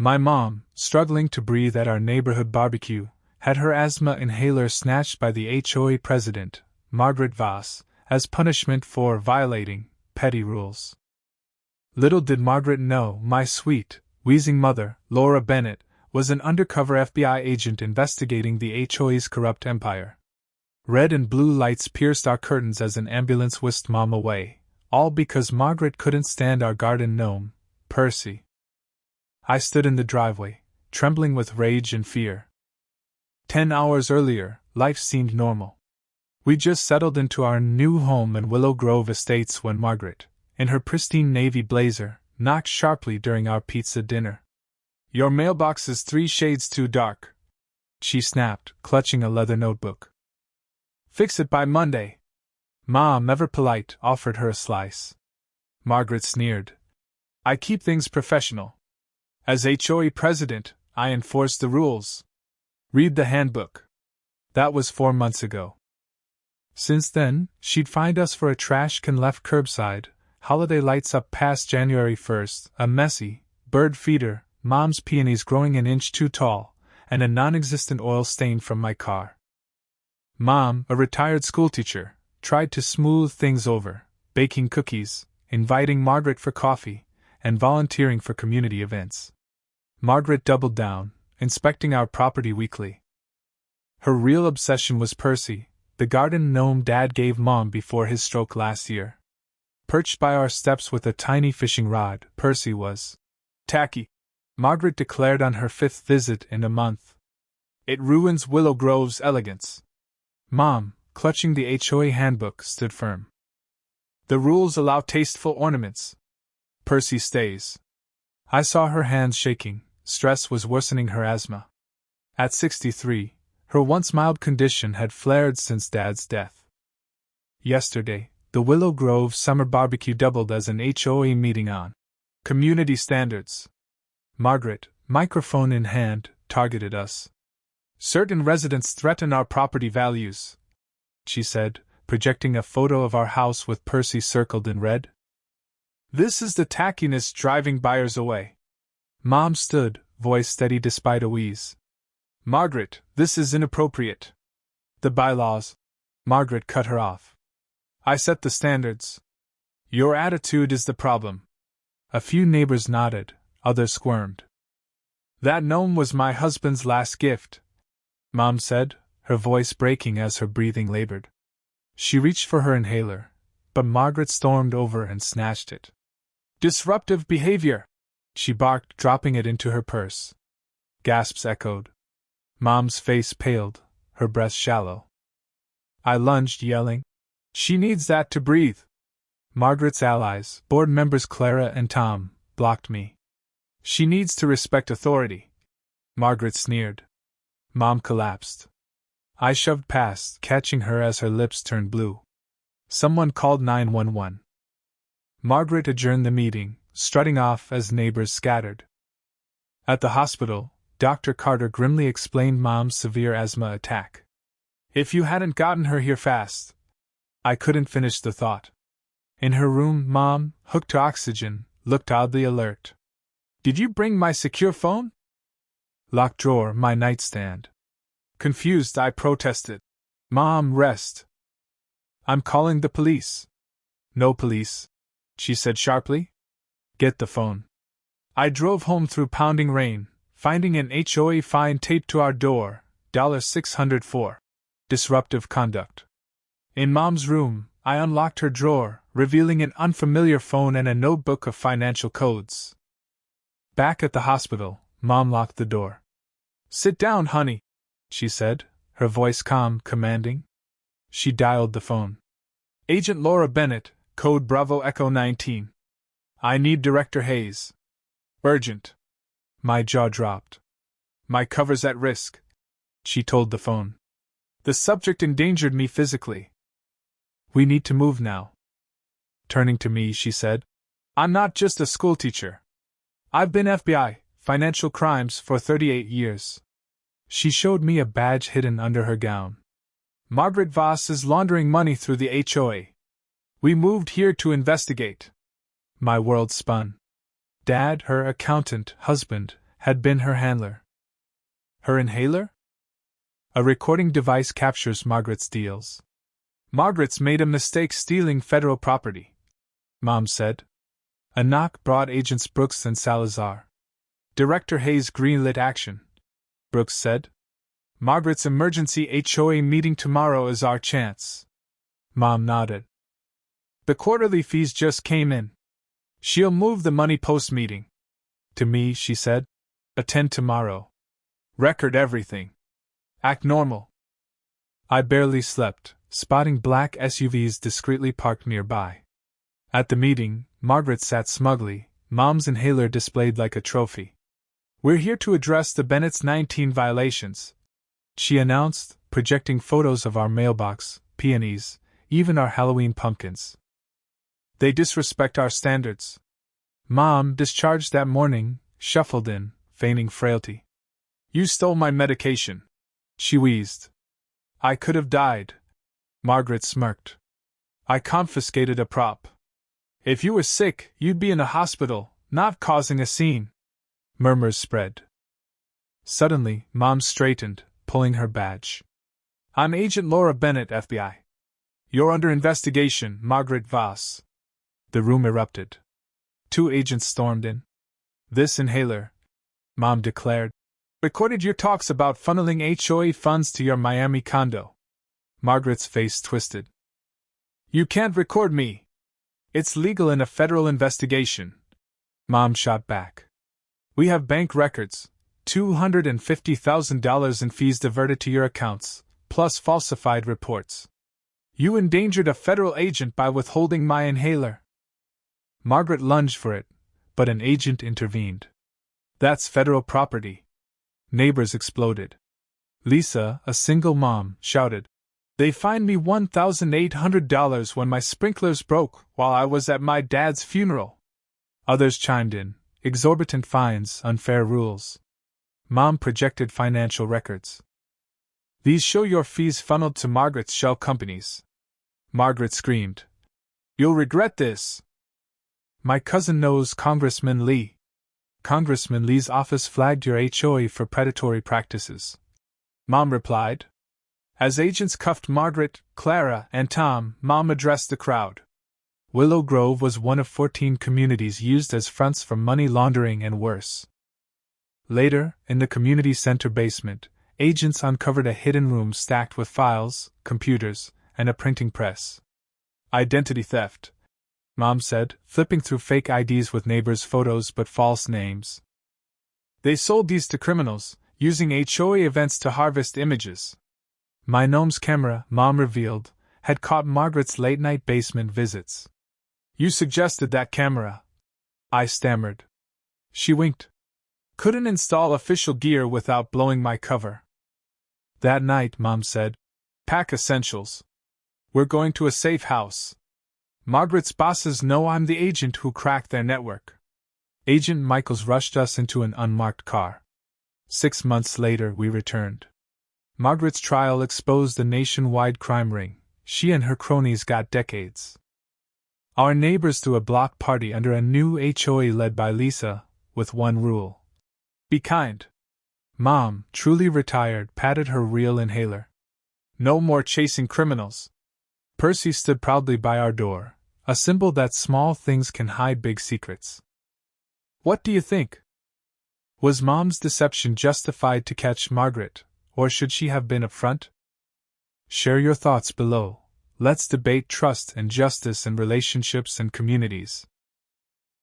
My mom, struggling to breathe at our neighborhood barbecue, had her asthma inhaler snatched by the HOA president, Margaret Voss, as punishment for violating petty rules. Little did Margaret know my sweet, wheezing mother, Laura Bennett, was an undercover FBI agent investigating the HOA's corrupt empire. Red and blue lights pierced our curtains as an ambulance whisked Mom away, all because Margaret couldn't stand our garden gnome, Percy. I stood in the driveway, trembling with rage and fear. 10 hours earlier, life seemed normal. We just settled into our new home in Willow Grove Estates when Margaret, in her pristine navy blazer, knocked sharply during our pizza dinner. "Your mailbox is 3 shades too dark," she snapped, clutching a leather notebook. "Fix it by Monday." Mom, ever polite, offered her a slice. Margaret sneered. "I keep things professional. As HOA president, I enforce the rules. Read the handbook." That was 4 months ago. Since then, she'd find us for a trash can left curbside, holiday lights up past January 1st, a messy bird feeder, Mom's peonies growing an inch too tall, and a non-existent oil stain from my car. Mom, a retired schoolteacher, tried to smooth things over, baking cookies, inviting Margaret for coffee, and volunteering for community events. Margaret doubled down, inspecting our property weekly. Her real obsession was Percy, the garden gnome Dad gave Mom before his stroke last year. Perched by our steps with a tiny fishing rod, Percy was tacky, Margaret declared on her 5th visit in a month. "It ruins Willow Grove's elegance." Mom, clutching the HOA handbook, stood firm. "The rules allow tasteful ornaments. Percy stays." I saw her hands shaking. Stress was worsening her asthma. At 63, her once mild condition had flared since Dad's death. Yesterday, the Willow Grove summer barbecue doubled as an HOA meeting on community standards. Margaret, microphone in hand, targeted us. "Certain residents threaten our property values," she said, projecting a photo of our house with Percy circled in red. "This is the tackiness driving buyers away." Mom stood, voice steady despite a wheeze. "Margaret, this is inappropriate." "The bylaws." Margaret cut her off. "I set the standards. Your attitude is the problem." A few neighbors nodded, others squirmed. "That gnome was my husband's last gift," Mom said, her voice breaking as her breathing labored. She reached for her inhaler, but Margaret stormed over and snatched it. "Disruptive behavior!" she barked, dropping it into her purse. Gasps echoed. Mom's face paled, her breath shallow. I lunged, yelling, "She needs that to breathe!" Margaret's allies, board members Clara and Tom, blocked me. "She needs to respect authority," Margaret sneered. Mom collapsed. I shoved past, catching her as her lips turned blue. Someone called 911. Margaret adjourned the meeting, strutting off as neighbors scattered. At the hospital, Dr. Carter grimly explained Mom's severe asthma attack. "If you hadn't gotten her here fast..." I couldn't finish the thought. In her room, Mom, hooked to oxygen, looked oddly alert. "Did you bring my secure phone?" "Locked drawer, my nightstand." Confused, I protested. "Mom, rest." "I'm calling the police." "No police," she said sharply. "Get the phone." I drove home through pounding rain, finding an HOA fine taped to our door, $604. Disruptive conduct. In Mom's room, I unlocked her drawer, revealing an unfamiliar phone and a notebook of financial codes. Back at the hospital, Mom locked the door. "Sit down, honey," she said, her voice calm, commanding. She dialed the phone. "Agent Laura Bennett, code Bravo Echo 19. I need Director Hayes. Urgent." My jaw dropped. "My cover's at risk," she told the phone. "The subject endangered me physically. We need to move now." Turning to me, she said, "I'm not just a schoolteacher. I've been FBI, financial crimes, for 38 years. She showed me a badge hidden under her gown. "Margaret Voss is laundering money through the HOA. We moved here to investigate." My world spun. Dad, her accountant, husband, had been her handler. Her inhaler? A recording device captures Margaret's deals. Margaret's made a mistake stealing federal property, Mom said. A knock brought Agents Brooks and Salazar. Director Hayes greenlit action, Brooks said. Margaret's emergency HOA meeting tomorrow is our chance. Mom nodded. The quarterly fees just came in. She'll move the money post-meeting. To me, she said. Attend tomorrow. Record everything. Act normal. I barely slept, spotting black SUVs discreetly parked nearby. At the meeting, Margaret sat smugly, Mom's inhaler displayed like a trophy. We're here to address the Bennett's 19 violations, she announced, projecting photos of our mailbox, peonies, even our Halloween pumpkins. They disrespect our standards. Mom, discharged that morning, shuffled in, feigning frailty. You stole my medication, she wheezed. I could have died. Margaret smirked. I confiscated a prop. If you were sick, you'd be in a hospital, not causing a scene. Murmurs spread. Suddenly, Mom straightened, pulling her badge. I'm Agent Laura Bennett, FBI. You're under investigation, Margaret Voss. The room erupted. 2 agents stormed in. This inhaler, Mom declared, recorded your talks about funneling HOA funds to your Miami condo. Margaret's face twisted. You can't record me. It's legal in a federal investigation. Mom shot back. We have bank records, $250,000 in fees diverted to your accounts, plus falsified reports. You endangered a federal agent by withholding my inhaler. Margaret lunged for it, but an agent intervened. That's federal property. Neighbors exploded. Lisa, a single mom, shouted. They fined me $1,800 when my sprinklers broke while I was at my dad's funeral. Others chimed in. Exorbitant fines, unfair rules. Mom projected financial records. These show your fees funneled to Margaret's shell companies. Margaret screamed. You'll regret this. My cousin knows Congressman Lee. Congressman Lee's office flagged your HOA for predatory practices. Mom replied. As agents cuffed Margaret, Clara, and Tom, Mom addressed the crowd. Willow Grove was one of 14 communities used as fronts for money laundering and worse. Later, in the community center basement, agents uncovered a hidden room stacked with files, computers, and a printing press. Identity theft, Mom said, flipping through fake IDs with neighbors' photos but false names. They sold these to criminals, using HOA events to harvest images. My gnome's camera, Mom revealed, had caught Margaret's late-night basement visits. You suggested that camera, I stammered. She winked. Couldn't install official gear without blowing my cover. That night, Mom said, pack essentials. We're going to a safe house. Margaret's bosses know I'm the agent who cracked their network. Agent Michaels rushed us into an unmarked car. 6 months later, we returned. Margaret's trial exposed a nationwide crime ring. She and her cronies got decades. Our neighbors threw a block party under a new HOA led by Lisa, with one rule. Be kind. Mom, truly retired, patted her real inhaler. No more chasing criminals. Percy stood proudly by our door, a symbol that small things can hide big secrets. What do you think? Was Mom's deception justified to catch Margaret, or should she have been upfront? Share your thoughts below. Let's debate trust and justice in relationships and communities.